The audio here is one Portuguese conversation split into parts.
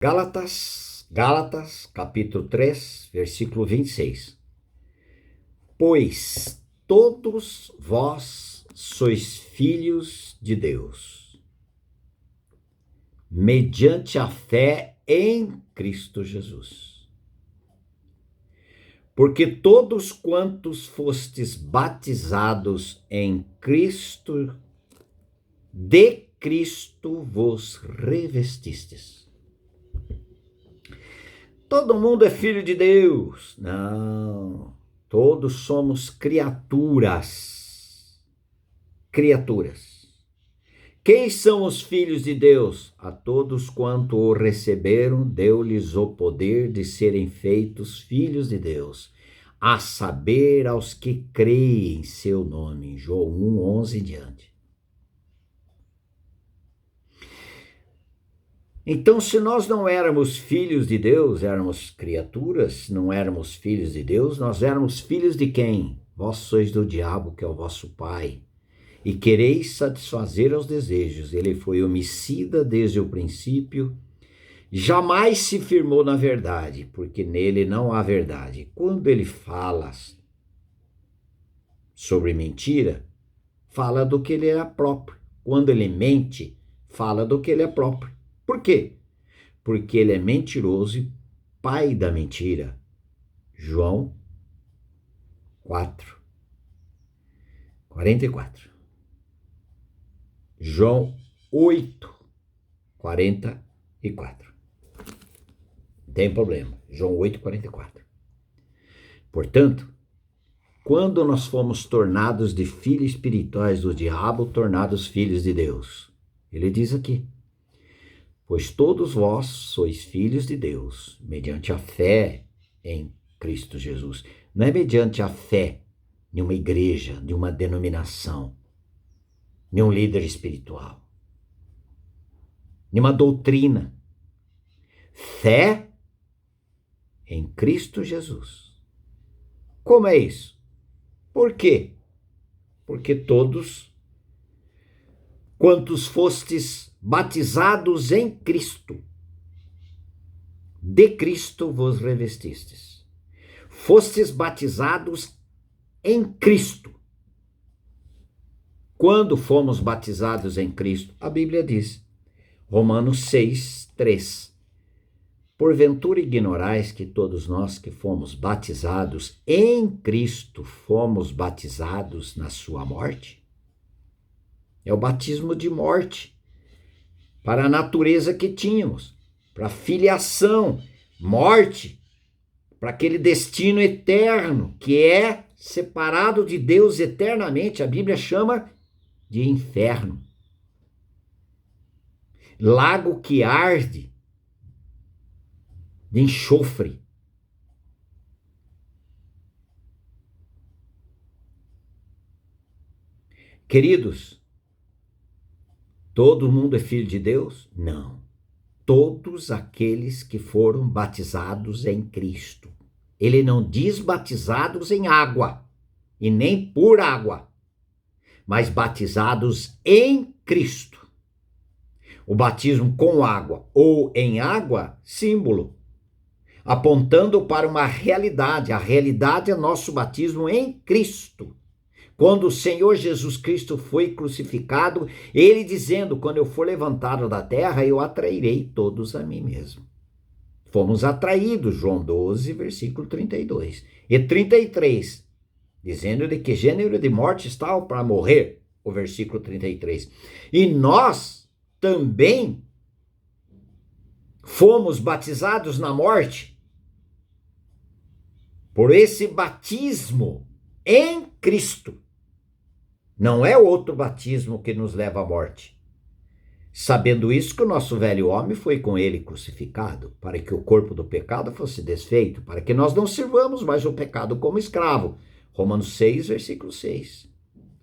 Gálatas, capítulo 3, versículo 26. Pois todos vós sois filhos de Deus, mediante a fé em Cristo Jesus. Porque todos quantos fostes batizados em Cristo, de Cristo vos revestistes. Todo mundo é filho de Deus. Não. Todos somos criaturas. Criaturas. Quem são os filhos de Deus? A todos quanto o receberam, deu-lhes o poder de serem feitos filhos de Deus, a saber, aos que creem em seu nome. João 1:11 em diante. Então, se nós não éramos filhos de Deus, éramos criaturas, não éramos filhos de Deus, nós éramos filhos de quem? Vós sois do diabo, que é o vosso pai, e quereis satisfazer aos desejos. Ele foi homicida desde o princípio, jamais se firmou na verdade, porque nele não há verdade. Quando ele fala sobre mentira, fala do que ele é próprio. Quando ele mente, fala do que ele é próprio. Por quê? Porque ele é mentiroso e pai da mentira. João 4:44. João 8:44. Não tem problema. João 8:44. Portanto, quando nós fomos tornados de filhos espirituais do diabo, tornados filhos de Deus, ele diz aqui: pois todos vós sois filhos de Deus, mediante a fé em Cristo Jesus. Não é mediante a fé de uma igreja, de uma denominação, de um líder espiritual, de uma doutrina. Fé em Cristo Jesus. Como é isso? Por quê? Porque todos quantos fostes batizados em Cristo, de Cristo vos revestistes. Fostes batizados em Cristo. Quando fomos batizados em Cristo? A Bíblia diz, Romanos 6:3. Porventura ignorais que todos nós que fomos batizados em Cristo, fomos batizados na sua morte? É o batismo de morte para a natureza que tínhamos, para a filiação, morte, para aquele destino eterno que é separado de Deus eternamente. A Bíblia chama de inferno, lago que arde, de enxofre. Queridos, todo mundo é filho de Deus? Não. Todos aqueles que foram batizados em Cristo. Ele não diz batizados em água, e nem por água, mas batizados em Cristo. O batismo com água ou em água, símbolo, apontando para uma realidade. A realidade é nosso batismo em Cristo. Quando o Senhor Jesus Cristo foi crucificado, ele dizendo, quando eu for levantado da terra, eu atrairei todos a mim mesmo. Fomos atraídos, João 12, versículo 32. E 33, dizendo de que gênero de morte estava para morrer, o versículo 33. E nós também fomos batizados na morte, por esse batismo em Cristo. Não é outro batismo que nos leva à morte. Sabendo isso, que o nosso velho homem foi com ele crucificado, para que o corpo do pecado fosse desfeito, para que nós não sirvamos mais o pecado como escravo. Romanos 6, versículo 6.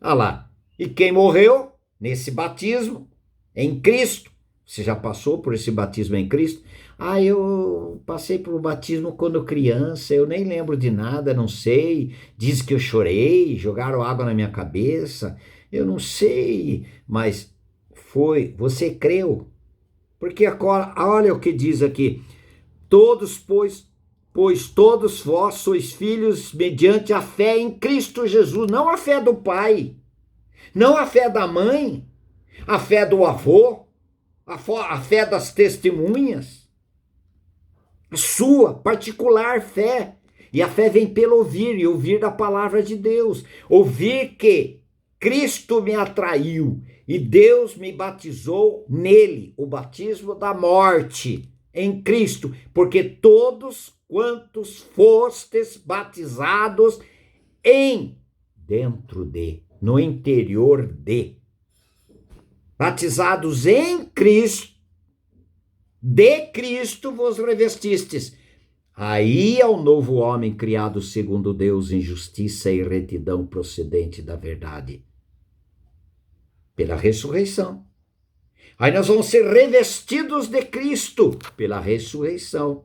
Ah lá. E quem morreu nesse batismo em Cristo? Você já passou por esse batismo em Cristo? Ah, eu passei por um batismo quando criança, eu nem lembro de nada, não sei. Diz que eu chorei, jogaram água na minha cabeça, eu não sei, mas foi, você creu. Porque agora, olha o que diz aqui: todos, pois todos vós sois filhos mediante a fé em Cristo Jesus, não a fé do pai, não a fé da mãe, a fé do avô, a fé das testemunhas, a sua particular fé. E a fé vem pelo ouvir, e ouvir da palavra de Deus. Ouvir que Cristo me atraiu e Deus me batizou nele, o batismo da morte em Cristo, porque todos quantos fostes batizados dentro de, no interior de, batizados em Cristo, de Cristo vos revestistes. Aí é o novo homem criado segundo Deus em justiça e retidão procedente da verdade. Pela ressurreição. Aí nós vamos ser revestidos de Cristo pela ressurreição.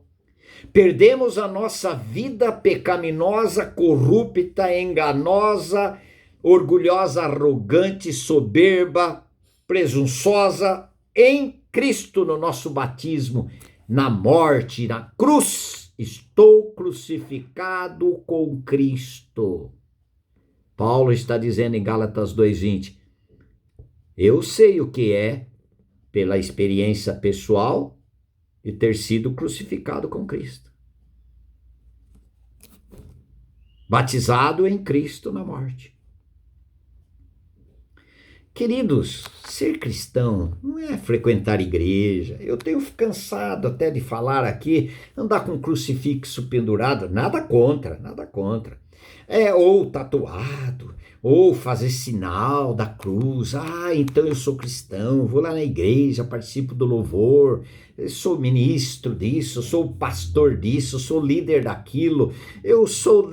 Perdemos a nossa vida pecaminosa, corrupta, enganosa, orgulhosa, arrogante, soberba, presunçosa em Cristo no nosso batismo, na morte, na cruz. Estou crucificado com Cristo. Paulo está dizendo em Gálatas 2:20, eu sei o que é, pela experiência pessoal, de ter sido crucificado com Cristo. Batizado em Cristo na morte. Queridos, ser cristão não é frequentar igreja. Eu tenho cansado até de falar aqui, andar com crucifixo pendurado, nada contra, nada contra. Ou tatuado, ou fazer sinal da cruz. Então eu sou cristão, vou lá na igreja, participo do louvor, eu sou ministro disso, sou pastor disso, sou líder daquilo,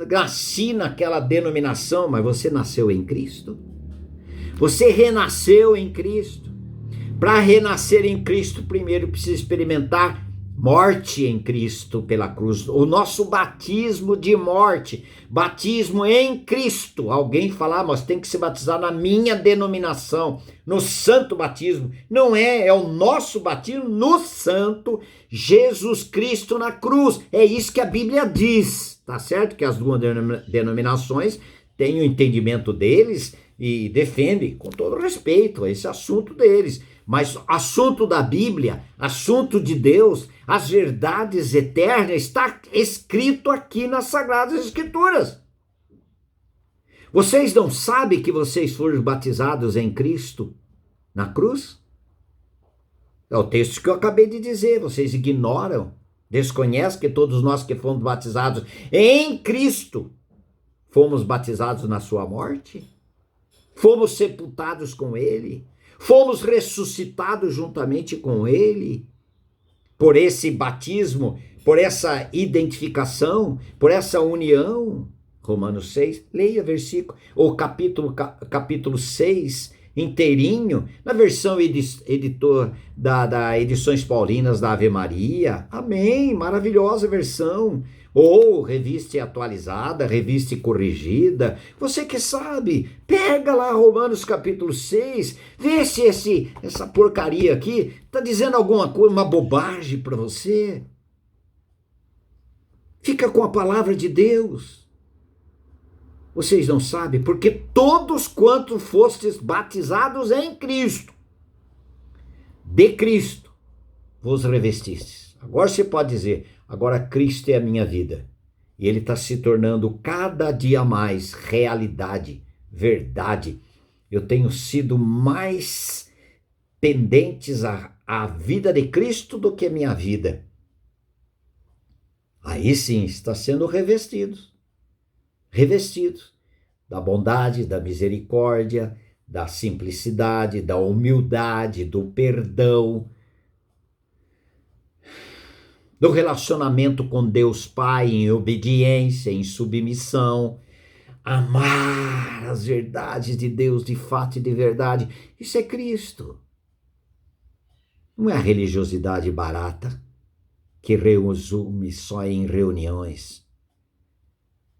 nasci naquela denominação, mas você nasceu em Cristo? Você renasceu em Cristo. Para renascer em Cristo, primeiro precisa experimentar morte em Cristo pela cruz. O nosso batismo de morte, batismo em Cristo. Alguém fala, mas tem que se batizar na minha denominação, no santo batismo. Não é o nosso batismo no santo Jesus Cristo na cruz. É isso que a Bíblia diz. Tá certo que as duas denominações têm o entendimento deles e defende, com todo respeito, esse assunto deles. Mas assunto da Bíblia, assunto de Deus, as verdades eternas, está escrito aqui nas Sagradas Escrituras. Vocês não sabem que vocês foram batizados em Cristo na cruz? É o texto que eu acabei de dizer, vocês ignoram, desconhecem que todos nós que fomos batizados em Cristo, fomos batizados na sua morte? Fomos sepultados com ele, fomos ressuscitados juntamente com ele, por esse batismo, por essa identificação, por essa união. Romanos 6, leia versículo, ou capítulo 6, inteirinho, na versão editor da Edições Paulinas da Ave Maria. Amém, maravilhosa versão. Ou revista atualizada, revista corrigida, você que sabe, pega lá Romanos capítulo 6, vê se essa porcaria aqui está dizendo alguma coisa, uma bobagem para você. Fica com a palavra de Deus. Vocês não sabem, porque todos quantos fostes batizados em Cristo, de Cristo, vos revestistes. Agora você pode dizer, agora Cristo é a minha vida. E ele está se tornando cada dia mais realidade, verdade. Eu tenho sido mais pendentes à vida de Cristo do que a minha vida. Aí sim, está sendo revestidos da bondade, da misericórdia, da simplicidade, da humildade, do perdão, do relacionamento com Deus Pai em obediência, em submissão, amar as verdades de Deus de fato e de verdade. Isso é Cristo. Não é a religiosidade barata que resume só em reuniões.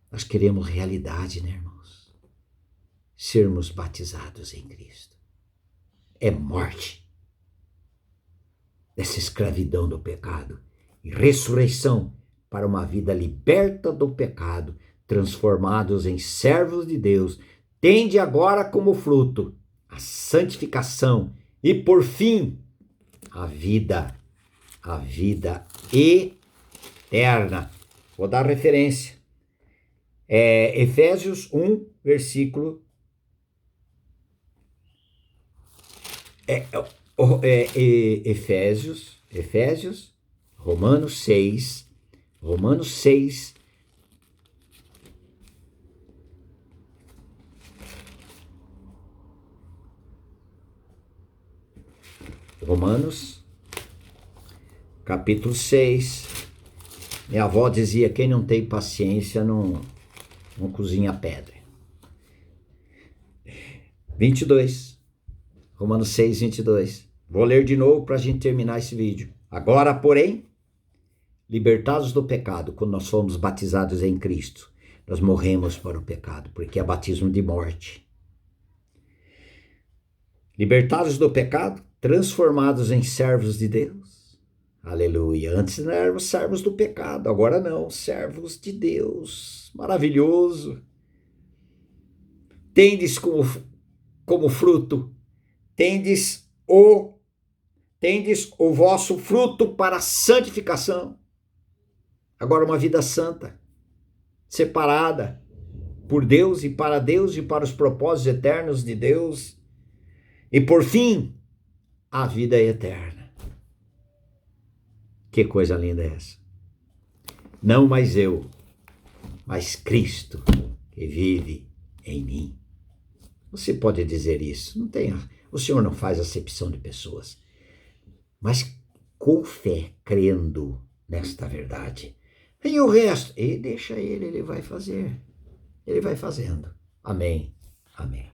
Nós queremos realidade, né, irmãos? Sermos batizados em Cristo. É morte. dessa escravidão do pecado e ressurreição para uma vida liberta do pecado, transformados em servos de Deus, tende agora como fruto a santificação e, por fim, a vida eterna. Vou dar referência. Efésios 1, versículo... Efésios, Romanos 6, Romanos 6, capítulo 6. Minha avó dizia: quem não tem paciência não cozinha pedra. 22. Romanos 6, 22. Vou ler de novo para a gente terminar esse vídeo. Agora, porém, libertados do pecado, quando nós fomos batizados em Cristo, nós morremos para o pecado, porque é batismo de morte. Libertados do pecado, transformados em servos de Deus. Aleluia. Antes não éramos servos do pecado, agora não, servos de Deus. Maravilhoso. Tendes como fruto, tendes o vosso fruto para a santificação. Agora uma vida santa, separada por Deus e para os propósitos eternos de Deus. E por fim, a vida eterna. Que coisa linda é essa? Não mais eu, mas Cristo que vive em mim. Você pode dizer isso, o Senhor não faz acepção de pessoas, mas com fé, crendo nesta verdade. E o resto, deixa ele vai fazer. Ele vai fazendo. Amém. Amém.